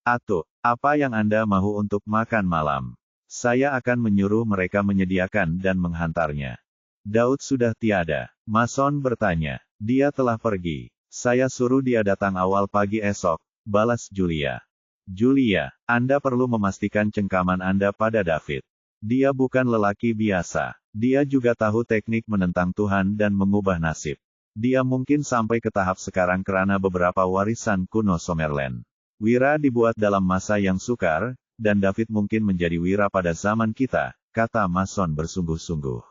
Atuk, apa yang Anda mahu untuk makan malam? Saya akan menyuruh mereka menyediakan dan menghantarnya. Daud sudah tiada. Mason bertanya. Dia telah pergi. Saya suruh dia datang awal pagi esok, balas Julia. Julia, Anda perlu memastikan cengkaman Anda pada David. Dia bukan lelaki biasa. Dia juga tahu teknik menentang Tuhan dan mengubah nasib. Dia mungkin sampai ke tahap sekarang karena beberapa warisan kuno Summerland. Wira dibuat dalam masa yang sukar, dan David mungkin menjadi wira pada zaman kita, kata Mason bersungguh-sungguh.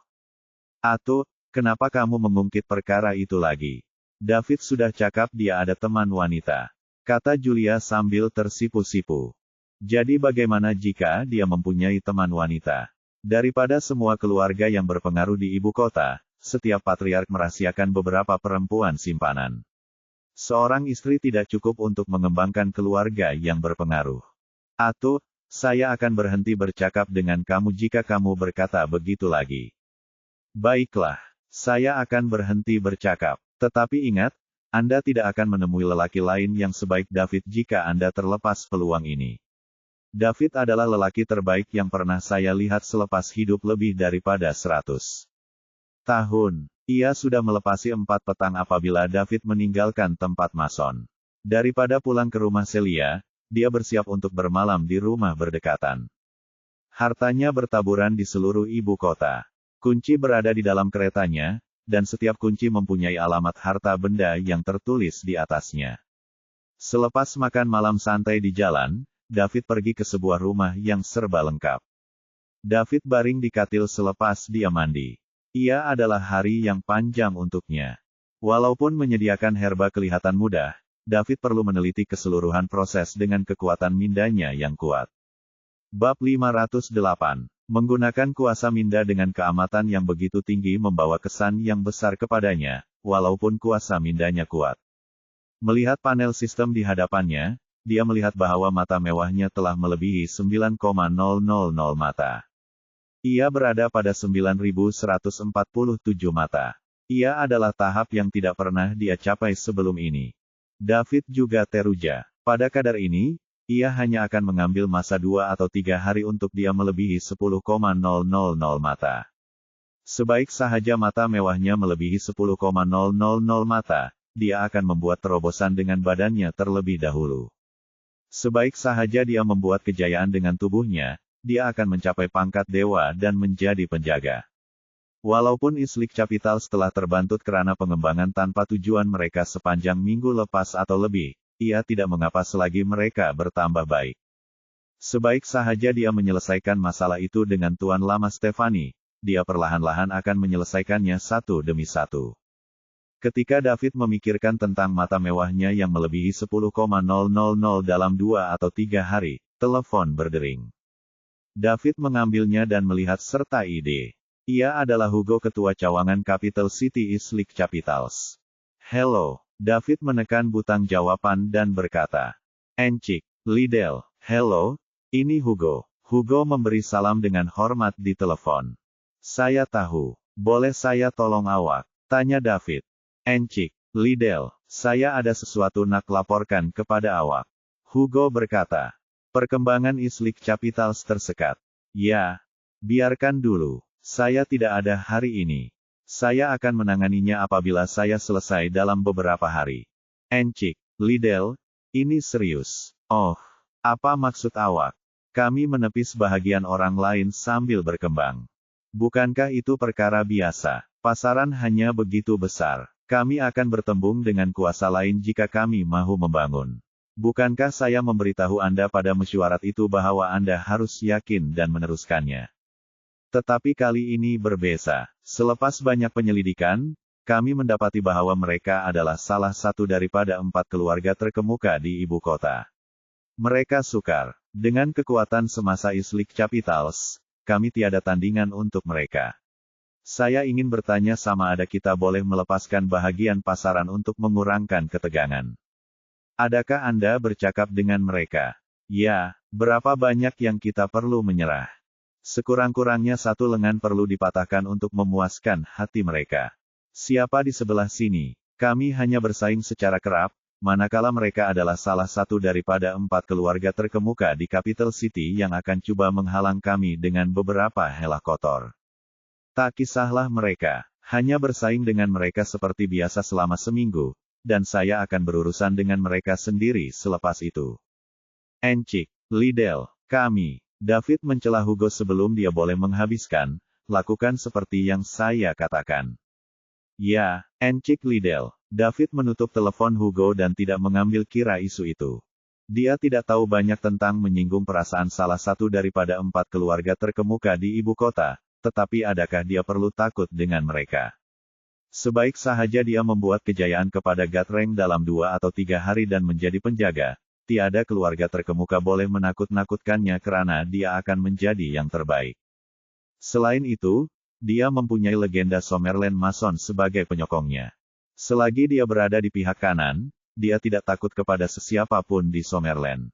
Atuk, kenapa kamu mengungkit perkara itu lagi? David sudah cakap dia ada teman wanita. Kata Julia sambil tersipu-sipu. Jadi bagaimana jika dia mempunyai teman wanita? Daripada semua keluarga yang berpengaruh di ibu kota, setiap patriark merahasiakan beberapa perempuan simpanan. Seorang istri tidak cukup untuk mengembangkan keluarga yang berpengaruh. Atuk, saya akan berhenti bercakap dengan kamu jika kamu berkata begitu lagi. Baiklah, saya akan berhenti bercakap. Tetapi ingat, Anda tidak akan menemui lelaki lain yang sebaik David jika Anda terlepas peluang ini. David adalah lelaki terbaik yang pernah saya lihat selepas hidup lebih daripada 100 tahun. Ia sudah melepasi 4 petang apabila David meninggalkan tempat Mason. Daripada pulang ke rumah Celia, dia bersiap untuk bermalam di rumah berdekatan. Hartanya bertaburan di seluruh ibu kota. Kunci berada di dalam keretanya, dan setiap kunci mempunyai alamat harta benda yang tertulis di atasnya. Selepas makan malam santai di jalan, David pergi ke sebuah rumah yang serba lengkap. David baring di katil selepas dia mandi. Ia adalah hari yang panjang untuknya. Walaupun menyediakan herba kelihatan mudah, David perlu meneliti keseluruhan proses dengan kekuatan mindanya yang kuat. Bab 508. Menggunakan kuasa minda dengan keamatan yang begitu tinggi membawa kesan yang besar kepadanya, walaupun kuasa mindanya kuat. Melihat panel sistem di hadapannya, dia melihat bahwa mata mewahnya telah melebihi 9,000 mata. Ia berada pada 9.147 mata. Ia adalah tahap yang tidak pernah dia capai sebelum ini. David juga teruja. Pada kadar ini, ia hanya akan mengambil masa 2 atau 3 hari untuk dia melebihi 10,000 mata. Sebaik sahaja mata mewahnya melebihi 10,000 mata, dia akan membuat terobosan dengan badannya terlebih dahulu. Sebaik sahaja dia membuat kejayaan dengan tubuhnya, dia akan mencapai pangkat dewa dan menjadi penjaga. Walaupun Islik Capital telah terbantut karena pengembangan tanpa tujuan mereka sepanjang minggu lepas atau lebih, ia tidak mengapa selagi mereka bertambah baik. Sebaik sahaja dia menyelesaikan masalah itu dengan Tuan Lama Stefani, dia perlahan-lahan akan menyelesaikannya satu demi satu. Ketika David memikirkan tentang mata mewahnya yang melebihi 10,000 dalam 2 atau 3 hari, telepon berdering. David mengambilnya dan melihat serta ide. Ia adalah Hugo, ketua cawangan Capital City Islik Capitals. Hello, David menekan butang jawaban dan berkata. Encik, Liddell, hello, ini Hugo. Hugo memberi salam dengan hormat di telepon. Saya tahu, boleh saya tolong awak? Tanya David. Encik, Liddell, saya ada sesuatu nak laporkan kepada awak. Hugo berkata. Perkembangan Islik Capitals tersekat. Ya, biarkan dulu. Saya tidak ada hari ini. Saya akan menanganinya apabila saya selesai dalam beberapa hari. Encik, Liddell, ini serius. Oh, apa maksud awak? Kami menepis bahagian orang lain sambil berkembang. Bukankah itu perkara biasa? Pasaran hanya begitu besar. Kami akan bertembung dengan kuasa lain jika kami mahu membangun. Bukankah saya memberitahu Anda pada mesyuarat itu bahwa Anda harus yakin dan meneruskannya? Tetapi kali ini berbeda. Selepas banyak penyelidikan, kami mendapati bahwa mereka adalah salah satu daripada 4 keluarga terkemuka di ibu kota. Mereka sukar. Dengan kekuatan semasa Islik Capitals, kami tiada tandingan untuk mereka. Saya ingin bertanya sama ada kita boleh melepaskan bahagian pasaran untuk mengurangkan ketegangan. Adakah Anda bercakap dengan mereka? Ya, berapa banyak yang kita perlu menyerah? Sekurang-kurangnya 1 lengan perlu dipatahkan untuk memuaskan hati mereka. Siapa di sebelah sini? Kami hanya bersaing secara kerap, manakala mereka adalah salah satu daripada 4 keluarga terkemuka di Capital City yang akan coba menghalang kami dengan beberapa helah kotor. Tak kisahlah mereka, hanya bersaing dengan mereka seperti biasa selama seminggu, dan saya akan berurusan dengan mereka sendiri selepas itu. Encik, Liddell, kami, David mencela Hugo sebelum dia boleh menghabiskan, lakukan seperti yang saya katakan. Ya, Encik Liddell, David menutup telepon Hugo dan tidak mengambil kira isu itu. Dia tidak tahu banyak tentang menyinggung perasaan salah satu daripada 4 keluarga terkemuka di ibu kota. Tetapi adakah dia perlu takut dengan mereka? Sebaik sahaja dia membuat kejayaan kepada Gatreng dalam 2 atau 3 hari dan menjadi penjaga, tiada keluarga terkemuka boleh menakut-nakutkannya karena dia akan menjadi yang terbaik. Selain itu, dia mempunyai legenda Summerland Mason sebagai penyokongnya. Selagi dia berada di pihak kanan, dia tidak takut kepada sesiapapun di Summerland.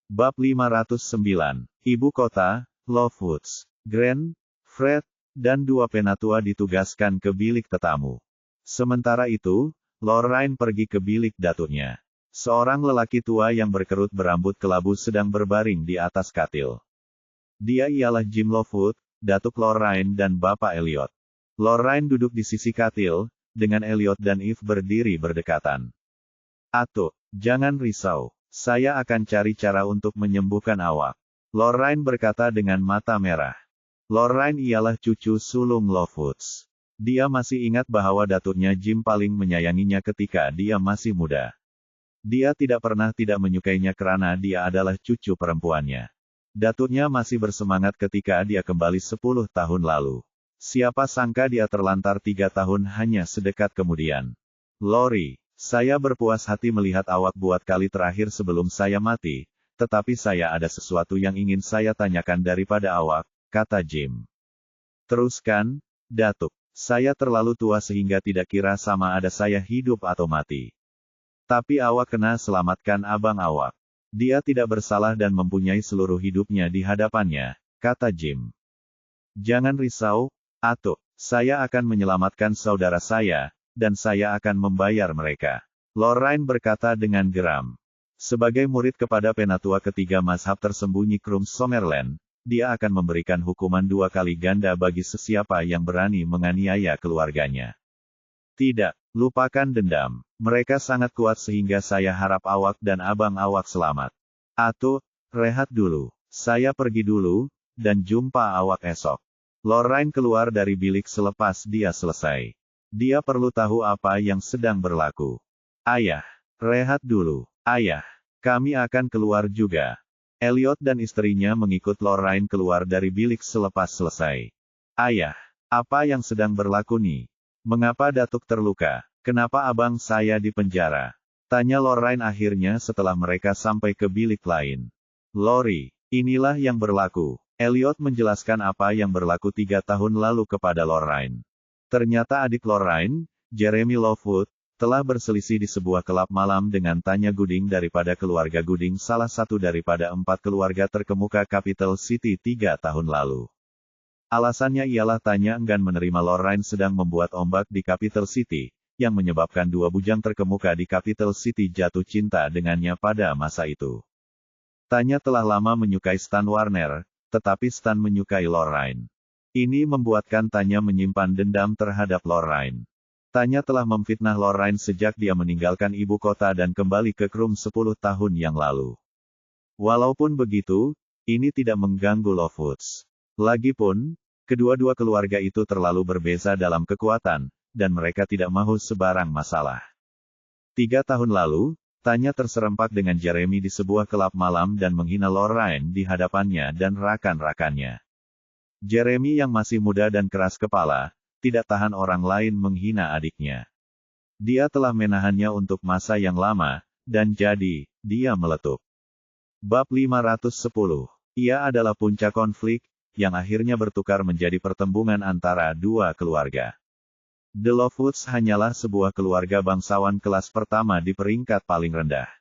Bab 509, Ibu Kota, Lovewoods, Grand, Fred, dan 2 penatua ditugaskan ke bilik tetamu. Sementara itu, Lorraine pergi ke bilik datuknya. Seorang lelaki tua yang berkerut berambut kelabu sedang berbaring di atas katil. Dia ialah Jim Lovewood, datuk Lorraine dan Bapak Elliot. Lorraine duduk di sisi katil, dengan Elliot dan Eve berdiri berdekatan. Atuk, jangan risau, saya akan cari cara untuk menyembuhkan awak. Lorraine berkata dengan mata merah. Lorraine ialah cucu sulung Lovewoods. Dia masih ingat bahwa datuknya Jim paling menyayanginya ketika dia masih muda. Dia tidak pernah tidak menyukainya karena dia adalah cucu perempuannya. Datuknya masih bersemangat ketika dia kembali 10 tahun lalu. Siapa sangka dia terlantar 3 tahun hanya sedekat kemudian. Lori, saya berpuas hati melihat awak buat kali terakhir sebelum saya mati, tetapi saya ada sesuatu yang ingin saya tanyakan daripada awak, kata Jim. Teruskan, Datuk. Saya terlalu tua sehingga tidak kira sama ada saya hidup atau mati. Tapi awak kena selamatkan abang awak. Dia tidak bersalah dan mempunyai seluruh hidupnya di hadapannya, kata Jim. Jangan risau, Atuk. Saya akan menyelamatkan saudara saya, dan saya akan membayar mereka. Lorraine berkata dengan geram. Sebagai murid kepada penatua ketiga mazhab tersembunyi Krum Summerland, dia akan memberikan hukuman 2 kali ganda bagi sesiapa yang berani menganiaya keluarganya. Tidak, lupakan dendam. Mereka sangat kuat sehingga saya harap awak dan abang awak selamat. Atau, rehat dulu. Saya pergi dulu, dan jumpa awak esok. Lorraine keluar dari bilik selepas dia selesai. Dia perlu tahu apa yang sedang berlaku. Ayah, rehat dulu. Ayah, kami akan keluar juga. Elliot dan istrinya mengikut Lorraine keluar dari bilik selepas selesai. Ayah, apa yang sedang berlaku nih? Mengapa Datuk terluka? Kenapa abang saya di penjara? Tanya Lorraine akhirnya setelah mereka sampai ke bilik lain. Lori, inilah yang berlaku. Elliot menjelaskan apa yang berlaku 3 tahun lalu kepada Lorraine. Ternyata adik Lorraine, Jeremy Lovewood, telah berselisih di sebuah kelab malam dengan Tanya Gooding daripada keluarga Gooding, salah satu daripada 4 keluarga terkemuka Capital City 3 tahun lalu. Alasannya ialah Tanya enggan menerima Lorraine sedang membuat ombak di Capital City, yang menyebabkan 2 bujang terkemuka di Capital City jatuh cinta dengannya pada masa itu. Tanya telah lama menyukai Stan Warner, tetapi Stan menyukai Lorraine. Ini membuatkan Tanya menyimpan dendam terhadap Lorraine. Tanya telah memfitnah Lorraine sejak dia meninggalkan ibu kota dan kembali ke Krum 10 tahun yang lalu. Walaupun begitu, ini tidak mengganggu Lovewoods. Lagipun, kedua-dua keluarga itu terlalu berbeza dalam kekuatan, dan mereka tidak mau sebarang masalah. 3 tahun lalu, Tanya terserempak dengan Jeremy di sebuah kelab malam dan menghina Lorraine di hadapannya dan rakan-rakannya. Jeremy yang masih muda dan keras kepala, tidak tahan orang lain menghina adiknya. Dia telah menahannya untuk masa yang lama, dan jadi, dia meletup. Bab 510. Ia adalah puncak konflik, yang akhirnya bertukar menjadi pertembungan antara 2 keluarga. The Lovewoods hanyalah sebuah keluarga bangsawan kelas pertama di peringkat paling rendah.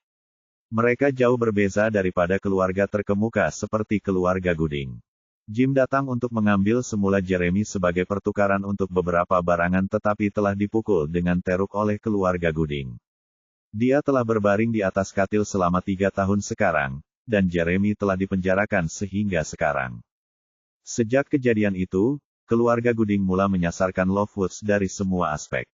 Mereka jauh berbeza daripada keluarga terkemuka seperti keluarga Gooding. Jim datang untuk mengambil semula Jeremy sebagai pertukaran untuk beberapa barangan tetapi telah dipukul dengan teruk oleh keluarga Gooding. Dia telah berbaring di atas katil selama 3 tahun sekarang, dan Jeremy telah dipenjarakan sehingga sekarang. Sejak kejadian itu, keluarga Gooding mula menyasarkan Lovewoods dari semua aspek.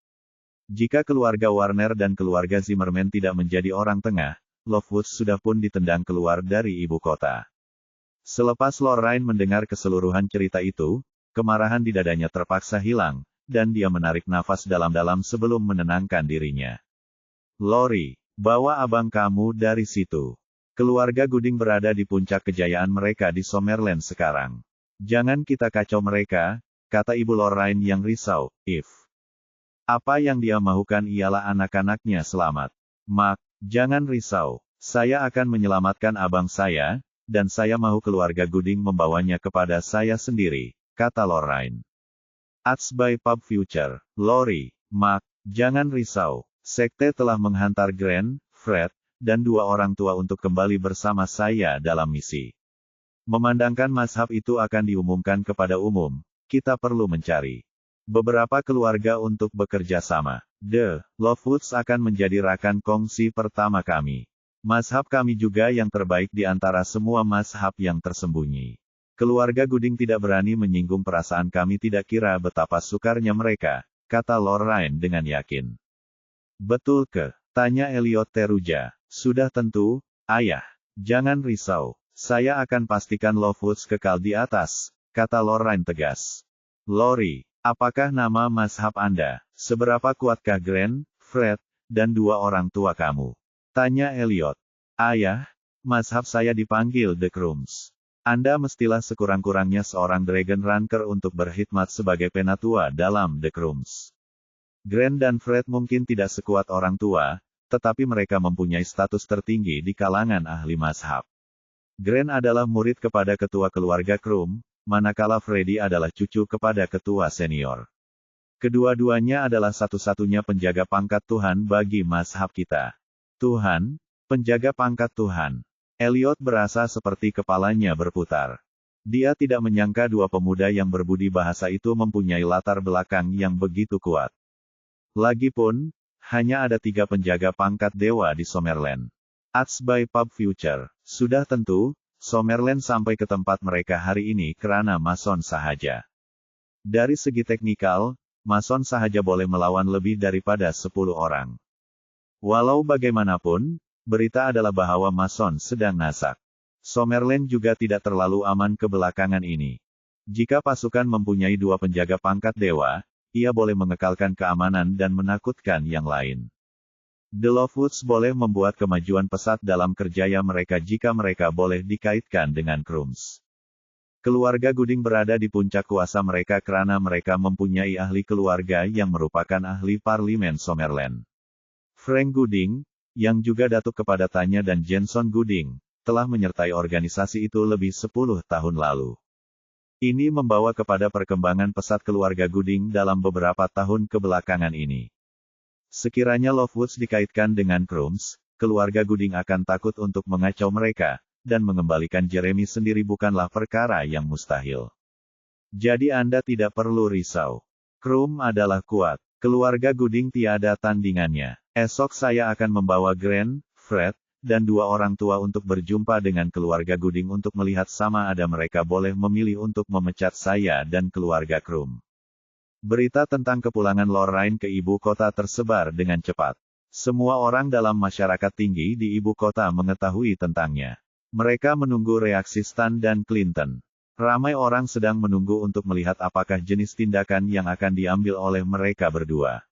Jika keluarga Warner dan keluarga Zimmerman tidak menjadi orang tengah, Lovewoods sudah pun ditendang keluar dari ibu kota. Selepas Lorraine mendengar keseluruhan cerita itu, kemarahan di dadanya terpaksa hilang, dan dia menarik nafas dalam-dalam sebelum menenangkan dirinya. Lori, bawa abang kamu dari situ. Keluarga Gooding berada di puncak kejayaan mereka di Summerland sekarang. Jangan kita kacau mereka, kata ibu Lorraine yang risau. Apa yang dia mahukan ialah anak-anaknya selamat. Mak, jangan risau. Saya akan menyelamatkan abang saya, dan saya mahu keluarga Gooding membawanya kepada saya sendiri, kata Lorraine. Ats by Pub Future. Lori, Mak, jangan risau. Sekte telah menghantar Grant, Fred, dan 2 orang tua untuk kembali bersama saya dalam misi. Memandangkan mazhab itu akan diumumkan kepada umum, kita perlu mencari beberapa keluarga untuk bekerja sama. The Lovewoods akan menjadi rakan kongsi pertama kami. Mazhab kami juga yang terbaik di antara semua mazhab yang tersembunyi. Keluarga Gooding tidak berani menyinggung perasaan kami, tidak kira betapa sukarnya mereka, kata Lorraine dengan yakin. Betul ke? Tanya Elliot Teruja. Sudah tentu, ayah. Jangan risau. Saya akan pastikan Lovewoods kekal di atas, kata Lorraine tegas. Lori, apakah nama mazhab Anda? Seberapa kuatkah Grant, Fred, dan 2 orang tua kamu? Tanya Elliot. Ayah, mazhab saya dipanggil The Krums. Anda mestilah sekurang-kurangnya seorang Dragon Ranker untuk berkhidmat sebagai penatua dalam The Krums. Grant dan Fred mungkin tidak sekuat orang tua, tetapi mereka mempunyai status tertinggi di kalangan ahli mazhab. Grant adalah murid kepada ketua keluarga Krum, manakala Freddy adalah cucu kepada ketua senior. Kedua-duanya adalah satu-satunya penjaga pangkat Tuhan bagi mazhab kita. Tuhan, penjaga pangkat Tuhan. Elliot berasa seperti kepalanya berputar. Dia tidak menyangka 2 pemuda yang berbudi bahasa itu mempunyai latar belakang yang begitu kuat. Lagipun, hanya ada 3 penjaga pangkat dewa di Summerland. Ats by Pub Future. Sudah tentu, Summerland sampai ke tempat mereka hari ini karena Mason sahaja. Dari segi teknikal, Mason sahaja boleh melawan lebih daripada 10 orang. Walau bagaimanapun, berita adalah bahwa Mason sedang nasak. Summerland juga tidak terlalu aman kebelakangan ini. Jika pasukan mempunyai 2 penjaga pangkat dewa, ia boleh mengekalkan keamanan dan menakutkan yang lain. The Lovewoods boleh membuat kemajuan pesat dalam kerjaya mereka jika mereka boleh dikaitkan dengan Crumbs. Keluarga Gooding berada di puncak kuasa mereka karena mereka mempunyai ahli keluarga yang merupakan ahli parlimen Summerland. Frank Gooding, yang juga datuk kepada Tanya dan Jenson Gooding, telah menyertai organisasi itu lebih 10 tahun lalu. Ini membawa kepada perkembangan pesat keluarga Gooding dalam beberapa tahun kebelakangan ini. Sekiranya Lovewoods dikaitkan dengan Crumbs, keluarga Gooding akan takut untuk mengacau mereka, dan mengembalikan Jeremy sendiri bukanlah perkara yang mustahil. Jadi Anda tidak perlu risau. Crumbs adalah kuat. Keluarga Gooding tiada tandingannya. Esok saya akan membawa Grant, Fred, dan 2 orang tua untuk berjumpa dengan keluarga Gooding untuk melihat sama ada mereka boleh memilih untuk memecat saya dan keluarga Crumbs. Berita tentang kepulangan Lorraine ke ibu kota tersebar dengan cepat. Semua orang dalam masyarakat tinggi di ibu kota mengetahui tentangnya. Mereka menunggu reaksi Stan dan Clinton. Ramai orang sedang menunggu untuk melihat apakah jenis tindakan yang akan diambil oleh mereka berdua.